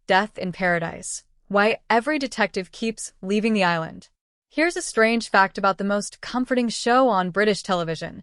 Death in Paradise: Why Every Detective Keeps Leaving the Island. Here's a strange fact about the most comforting show on British television.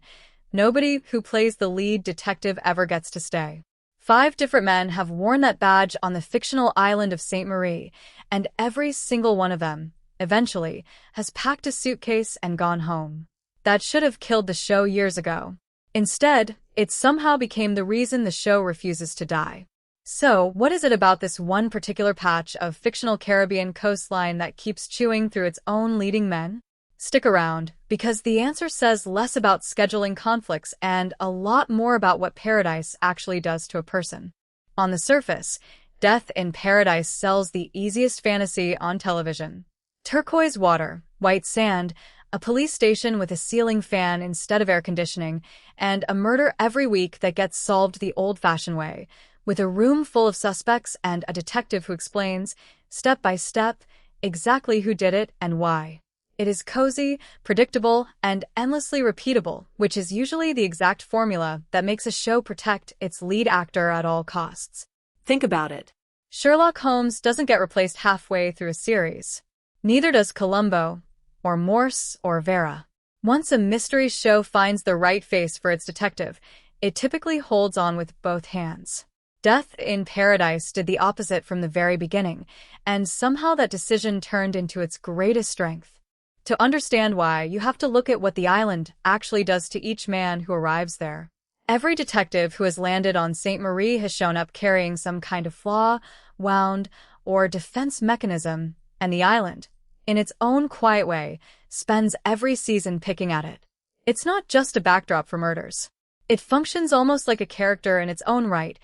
Nobody who plays the lead detective ever gets to stay. 5 different men have worn that badge on the fictional island of St. Marie, and every single one of them, eventually, has packed a suitcase and gone home. That should have killed the show years ago. Instead, it somehow became the reason the show refuses to die. So, what is it about this one particular patch of fictional Caribbean coastline that keeps chewing through its own leading men? Stick around, because the answer says less about scheduling conflicts and a lot more about what paradise actually does to a person. On the surface, Death in Paradise sells the easiest fantasy on television. Turquoise water, white sand, a police station with a ceiling fan instead of air conditioning, and a murder every week that gets solved the old-fashioned way, with a room full of suspects and a detective who explains, step by step, exactly who did it and why. It is cozy, predictable, and endlessly repeatable, which is usually the exact formula that makes a show protect its lead actor at all costs. Think about it. Sherlock Holmes doesn't get replaced halfway through a series. Neither does Columbo, or Morse, or Vera. Once a mystery show finds the right face for its detective, it typically holds on with both hands. Death in Paradise did the opposite from the very beginning, and somehow that decision turned into its greatest strength. To understand why, you have to look at what the island actually does to each man who arrives there. Every detective who has landed on St. Marie has shown up carrying some kind of flaw, wound, or defense mechanism, and the island, in its own quiet way, spends every season picking at it. It's not just a backdrop for murders. It functions almost like a character in its own right,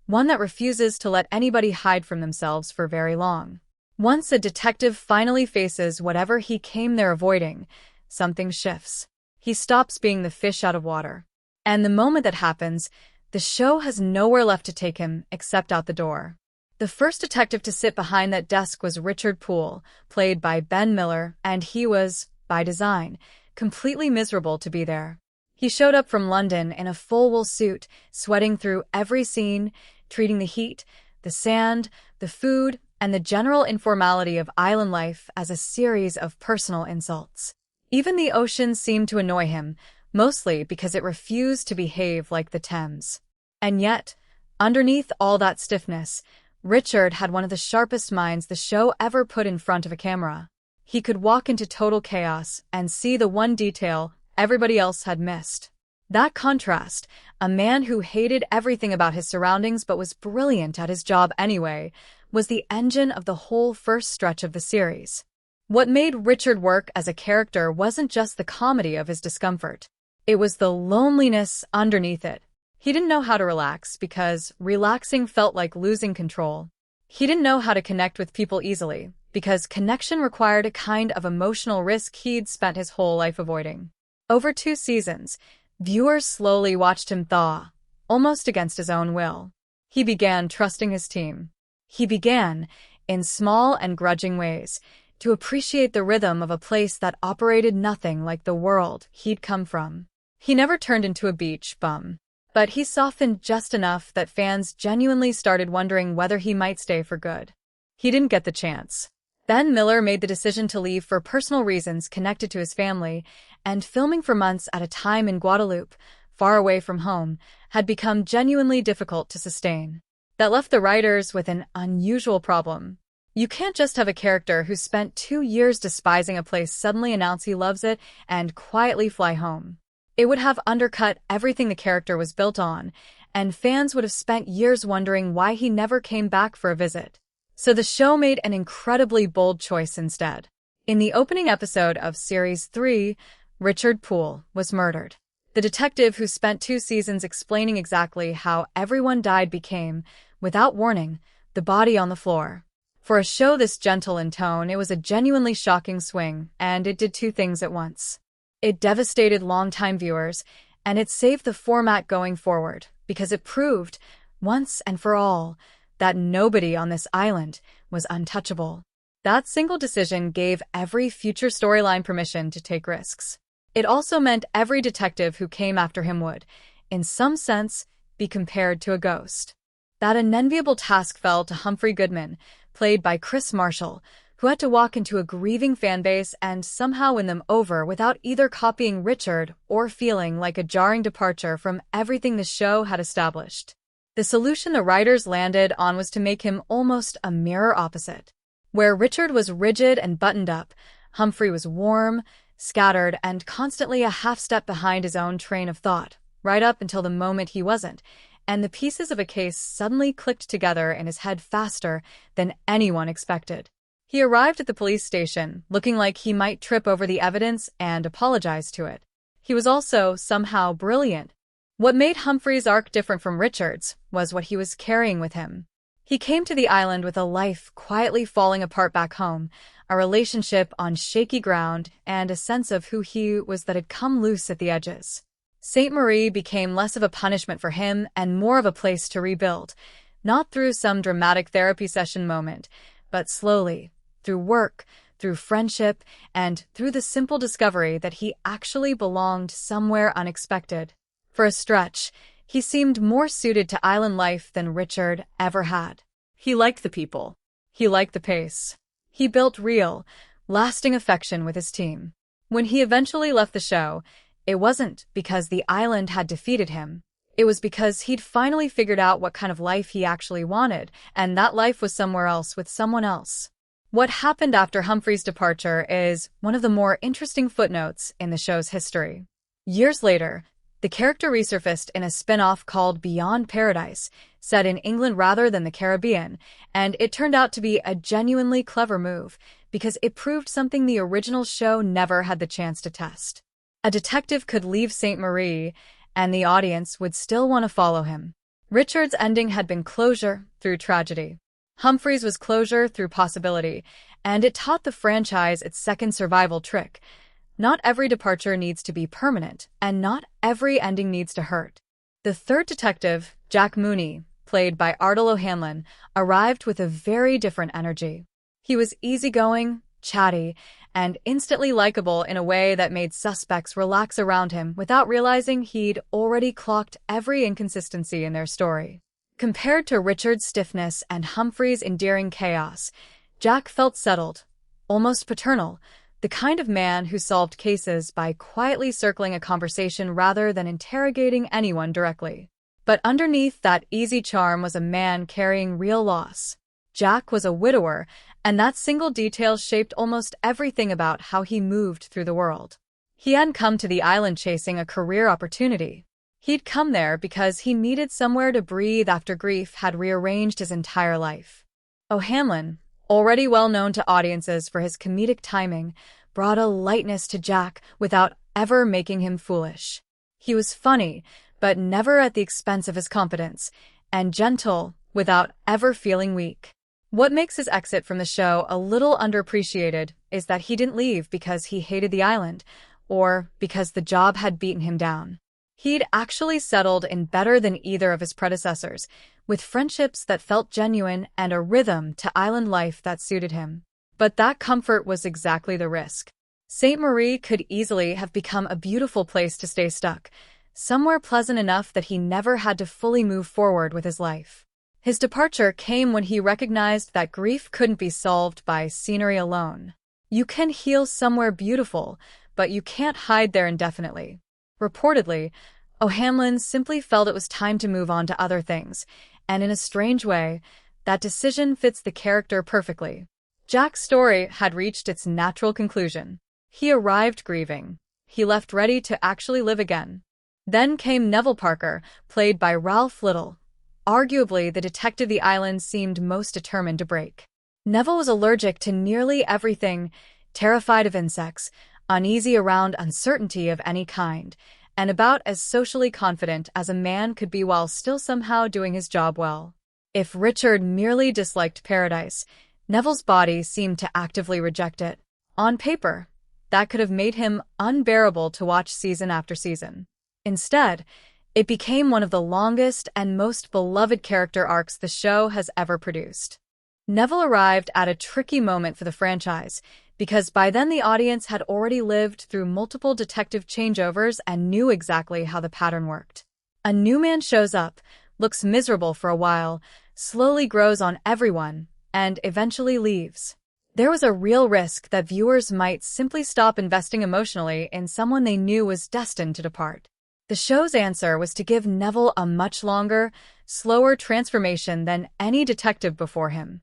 one that refuses to let anybody hide from themselves for very long. Once a detective finally faces whatever he came there avoiding, something shifts. He stops being the fish out of water. And the moment that happens, the show has nowhere left to take him except out the door. The first detective to sit behind that desk was Richard Poole, played by Ben Miller, and he was, by design, completely miserable to be there. He showed up from London in a full-wool suit, sweating through every scene, treating the heat, the sand, the food, and the general informality of island life as a series of personal insults. Even the ocean seemed to annoy him, mostly because it refused to behave like the Thames. And yet, underneath all that stiffness, Richard had one of the sharpest minds the show ever put in front of a camera. He could walk into total chaos and see the one detail everybody else had missed. That contrast, a man who hated everything about his surroundings but was brilliant at his job anyway, was the engine of the whole first stretch of the series. What made Richard work as a character wasn't just the comedy of his discomfort. It was the loneliness underneath it. He didn't know how to relax because relaxing felt like losing control. He didn't know how to connect with people easily because connection required a kind of emotional risk he'd spent his whole life avoiding. Over 2 seasons, viewers slowly watched him thaw, almost against his own will. He began trusting his team. He began, in small and grudging ways, to appreciate the rhythm of a place that operated nothing like the world he'd come from. He never turned into a beach bum, but he softened just enough that fans genuinely started wondering whether he might stay for good. He didn't get the chance. Ben Miller made the decision to leave for personal reasons connected to his family, and filming for months at a time in Guadeloupe, far away from home, had become genuinely difficult to sustain. That left the writers with an unusual problem. You can't just have a character who spent 2 years despising a place suddenly announce he loves it and quietly fly home. It would have undercut everything the character was built on, and fans would have spent years wondering why he never came back for a visit. So the show made an incredibly bold choice instead. In the opening episode of Series 3, Richard Poole was murdered. The detective who spent 2 seasons explaining exactly how everyone died became, without warning, the body on the floor. For a show this gentle in tone, it was a genuinely shocking swing, and it did 2 things at once. It devastated longtime viewers, and it saved the format going forward, because it proved, once and for all, that nobody on this island was untouchable. That single decision gave every future storyline permission to take risks. It also meant every detective who came after him would, in some sense, be compared to a ghost. That unenviable task fell to Humphrey Goodman, played by Chris Marshall, who had to walk into a grieving fanbase and somehow win them over without either copying Richard or feeling like a jarring departure from everything the show had established. The solution the writers landed on was to make him almost a mirror opposite. Where Richard was rigid and buttoned up, Humphrey was warm, scattered, and constantly a half-step behind his own train of thought, right up until the moment he wasn't, and the pieces of a case suddenly clicked together in his head faster than anyone expected. He arrived at the police station, looking like he might trip over the evidence and apologize to it. He was also somehow brilliant. What made Humphrey's arc different from Richard's was what he was carrying with him. He came to the island with a life quietly falling apart back home, a relationship on shaky ground, and a sense of who he was that had come loose at the edges. St. Marie became less of a punishment for him and more of a place to rebuild, not through some dramatic therapy session moment, but slowly, through work, through friendship, and through the simple discovery that he actually belonged somewhere unexpected. For a stretch, he seemed more suited to island life than Richard ever had. He liked the people. He liked the pace. He built real, lasting affection with his team. When he eventually left the show, it wasn't because the island had defeated him. It was because he'd finally figured out what kind of life he actually wanted, and that life was somewhere else with someone else. What happened after Humphrey's departure is one of the more interesting footnotes in the show's history. Years later, the character resurfaced in a spin-off called Beyond Paradise, set in England rather than the Caribbean, and it turned out to be a genuinely clever move because it proved something the original show never had the chance to test. A detective could leave St. Marie, and the audience would still want to follow him. Richard's ending had been closure through tragedy. Humphrey's was closure through possibility, and it taught the franchise its second survival trick. Not every departure needs to be permanent, and not every ending needs to hurt. The third detective, Jack Mooney, played by Ardal O'Hanlon, arrived with a very different energy. He was easygoing, chatty, and instantly likable in a way that made suspects relax around him without realizing he'd already clocked every inconsistency in their story. Compared to Richard's stiffness and Humphrey's endearing chaos, Jack felt settled, almost paternal, the kind of man who solved cases by quietly circling a conversation rather than interrogating anyone directly. But underneath that easy charm was a man carrying real loss. Jack was a widower, and that single detail shaped almost everything about how he moved through the world. He hadn't come to the island chasing a career opportunity. He'd come there because he needed somewhere to breathe after grief had rearranged his entire life. O'Hanlon, already well known to audiences for his comedic timing, brought a lightness to Jack without ever making him foolish. He was funny, but never at the expense of his competence, and gentle without ever feeling weak. What makes his exit from the show a little underappreciated is that he didn't leave because he hated the island, or because the job had beaten him down. He'd actually settled in better than either of his predecessors, with friendships that felt genuine and a rhythm to island life that suited him. But that comfort was exactly the risk. St. Marie could easily have become a beautiful place to stay stuck, somewhere pleasant enough that he never had to fully move forward with his life. His departure came when he recognized that grief couldn't be solved by scenery alone. You can heal somewhere beautiful, but you can't hide there indefinitely. Reportedly, O'Hanlon simply felt it was time to move on to other things, and in a strange way, that decision fits the character perfectly. Jack's story had reached its natural conclusion. He arrived grieving. He left ready to actually live again. Then came Neville Parker, played by Ralph Little, arguably the detective the island seemed most determined to break. Neville was allergic to nearly everything, terrified of insects, uneasy around uncertainty of any kind, and about as socially confident as a man could be while still somehow doing his job well. If Richard merely disliked Paradise, Neville's body seemed to actively reject it. On paper, that could have made him unbearable to watch season after season. Instead, it became one of the longest and most beloved character arcs the show has ever produced. Neville arrived at a tricky moment for the franchise, because by then the audience had already lived through multiple detective changeovers and knew exactly how the pattern worked. A new man shows up, looks miserable for a while, slowly grows on everyone, and eventually leaves. There was a real risk that viewers might simply stop investing emotionally in someone they knew was destined to depart. The show's answer was to give Neville a much longer, slower transformation than any detective before him.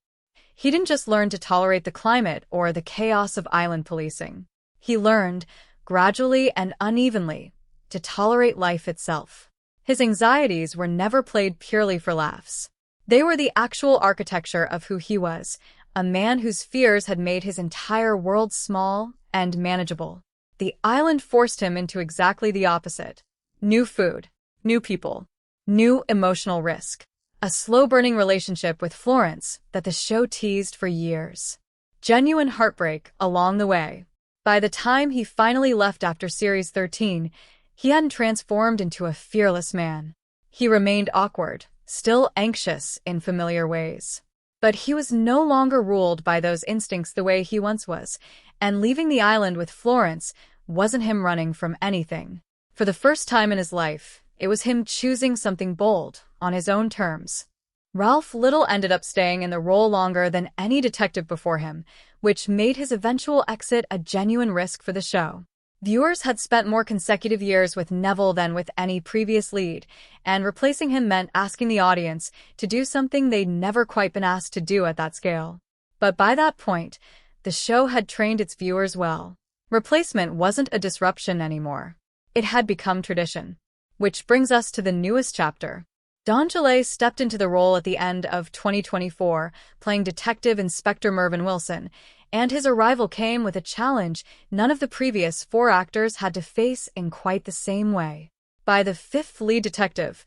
He didn't just learn to tolerate the climate or the chaos of island policing. He learned, gradually and unevenly, to tolerate life itself. His anxieties were never played purely for laughs. They were the actual architecture of who he was, a man whose fears had made his entire world small and manageable. The island forced him into exactly the opposite. New food, new people, new emotional risk. A slow-burning relationship with Florence that the show teased for years. Genuine heartbreak along the way. By the time he finally left after Series 13, he hadn't transformed into a fearless man. He remained awkward, still anxious in familiar ways. But he was no longer ruled by those instincts the way he once was, and leaving the island with Florence wasn't him running from anything. For the first time in his life, it was him choosing something bold, on his own terms. Ralph Little ended up staying in the role longer than any detective before him, which made his eventual exit a genuine risk for the show. Viewers had spent more consecutive years with Neville than with any previous lead, and replacing him meant asking the audience to do something they'd never quite been asked to do at that scale. But by that point, the show had trained its viewers well. Replacement wasn't a disruption anymore. It had become tradition. Which brings us to the newest chapter. Don Cheadle stepped into the role at the end of 2024, playing Detective Inspector Mervyn Wilson, and his arrival came with a challenge none of the previous 4 actors had to face in quite the same way. By the 5th lead detective,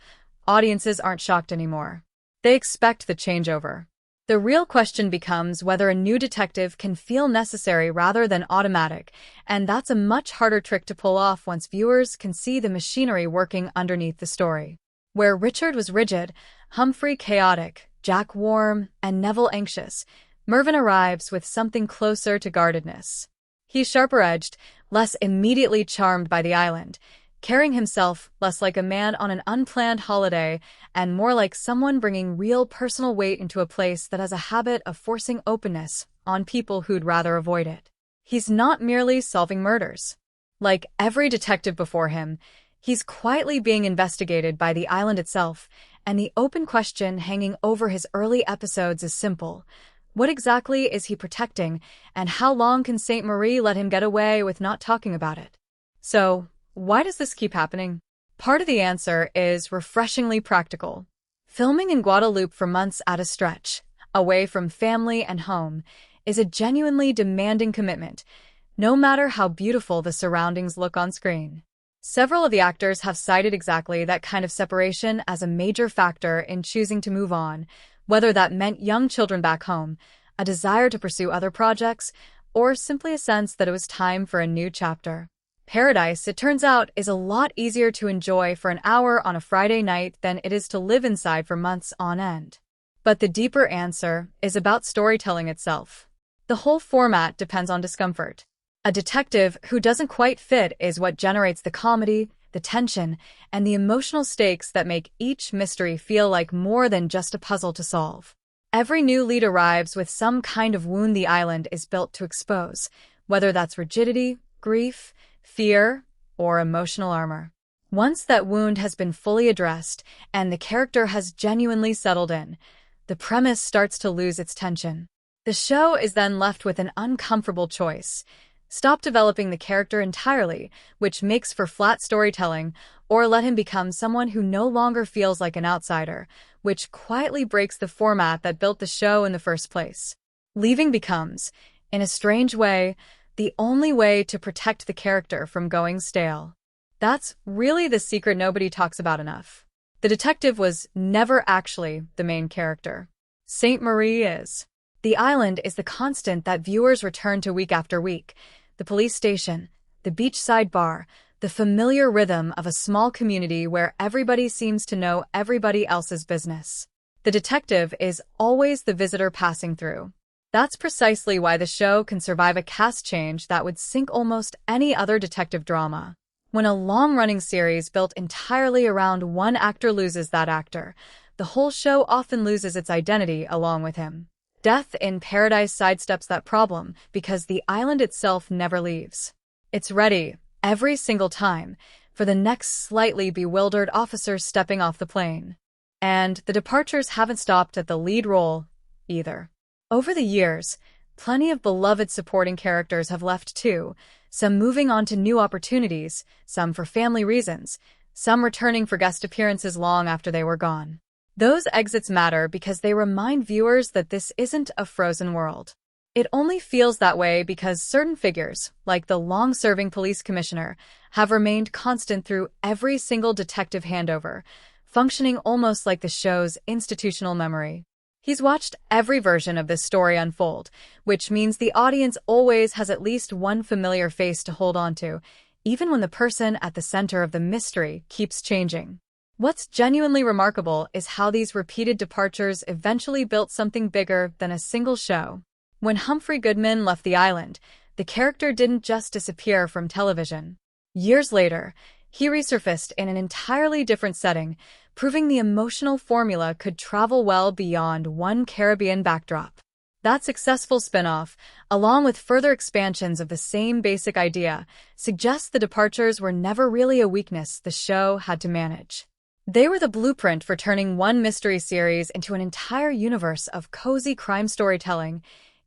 audiences aren't shocked anymore. They expect the changeover. The real question becomes whether a new detective can feel necessary rather than automatic, and that's a much harder trick to pull off once viewers can see the machinery working underneath the story. Where Richard was rigid, Humphrey chaotic, Jack warm, and Neville anxious, Mervyn arrives with something closer to guardedness. He's sharper-edged, less immediately charmed by the island, carrying himself less like a man on an unplanned holiday and more like someone bringing real personal weight into a place that has a habit of forcing openness on people who'd rather avoid it. He's not merely solving murders. Like every detective before him, he's quietly being investigated by the island itself, and the open question hanging over his early episodes is simple. What exactly is he protecting, and how long can St. Marie let him get away with not talking about it? So, why does this keep happening? Part of the answer is refreshingly practical. Filming in Guadeloupe for months at a stretch, away from family and home, is a genuinely demanding commitment, no matter how beautiful the surroundings look on screen. Several of the actors have cited exactly that kind of separation as a major factor in choosing to move on, whether that meant young children back home, a desire to pursue other projects, or simply a sense that it was time for a new chapter. Paradise, it turns out, is a lot easier to enjoy for an hour on a Friday night than it is to live inside for months on end. But the deeper answer is about storytelling itself. The whole format depends on discomfort. A detective who doesn't quite fit is what generates the comedy, the tension, and the emotional stakes that make each mystery feel like more than just a puzzle to solve. Every new lead arrives with some kind of wound the island is built to expose, whether that's rigidity, grief, fear, or emotional armor. Once that wound has been fully addressed and the character has genuinely settled in, the premise starts to lose its tension. The show is then left with an uncomfortable choice. Stop developing the character entirely, which makes for flat storytelling, or let him become someone who no longer feels like an outsider, which quietly breaks the format that built the show in the first place. Leaving becomes, in a strange way, the only way to protect the character from going stale. That's really the secret nobody talks about enough. The detective was never actually the main character. St. Marie is. The island is the constant that viewers return to week after week. The police station, the beachside bar, the familiar rhythm of a small community where everybody seems to know everybody else's business. The detective is always the visitor passing through. That's precisely why the show can survive a cast change that would sink almost any other detective drama. When a long-running series built entirely around one actor loses that actor, the whole show often loses its identity along with him. Death in Paradise sidesteps that problem because the island itself never leaves. It's ready, every single time, for the next slightly bewildered officer stepping off the plane. And the departures haven't stopped at the lead role, either. Over the years, plenty of beloved supporting characters have left too, some moving on to new opportunities, some for family reasons, some returning for guest appearances long after they were gone. Those exits matter because they remind viewers that this isn't a frozen world. It only feels that way because certain figures, like the long-serving police commissioner, have remained constant through every single detective handover, functioning almost like the show's institutional memory. He's watched every version of this story unfold, which means the audience always has at least one familiar face to hold on to, even when the person at the center of the mystery keeps changing. What's genuinely remarkable is how these repeated departures eventually built something bigger than a single show. When Humphrey Goodman left the island, the character didn't just disappear from television. Years later, he resurfaced in an entirely different setting, proving the emotional formula could travel well beyond one Caribbean backdrop. That successful spin-off, along with further expansions of the same basic idea, suggests the departures were never really a weakness the show had to manage. They were the blueprint for turning one mystery series into an entire universe of cozy crime storytelling,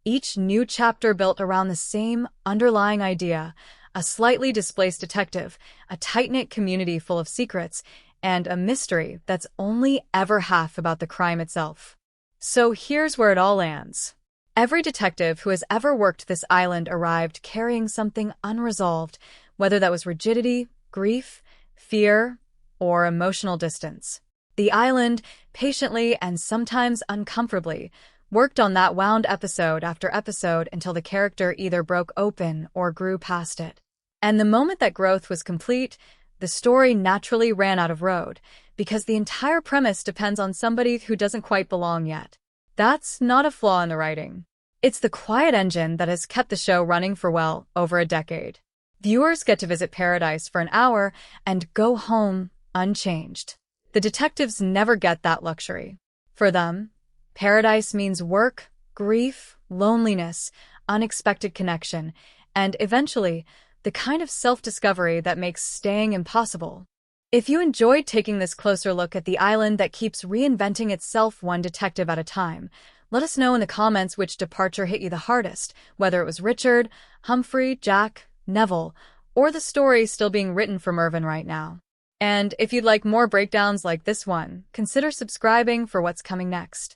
each new chapter built around the same underlying idea: a slightly displaced detective, a tight-knit community full of secrets, and a mystery that's only ever half about the crime itself. So here's where it all lands. Every detective who has ever worked this island arrived carrying something unresolved, whether that was rigidity, grief, fear, or emotional distance. The island, patiently and sometimes uncomfortably, worked on that wound episode after episode until the character either broke open or grew past it. And the moment that growth was complete, the story naturally ran out of road, because the entire premise depends on somebody who doesn't quite belong yet. That's not a flaw in the writing. It's the quiet engine that has kept the show running for well over a decade. Viewers get to visit Paradise for an hour and go home unchanged. The detectives never get that luxury. For them, Paradise means work, grief, loneliness, unexpected connection, and eventually, the kind of self-discovery that makes staying impossible. If you enjoyed taking this closer look at the island that keeps reinventing itself one detective at a time, let us know in the comments which departure hit you the hardest, whether it was Richard, Humphrey, Jack, Neville, or the story still being written for Mervyn right now. And if you'd like more breakdowns like this one, consider subscribing for what's coming next.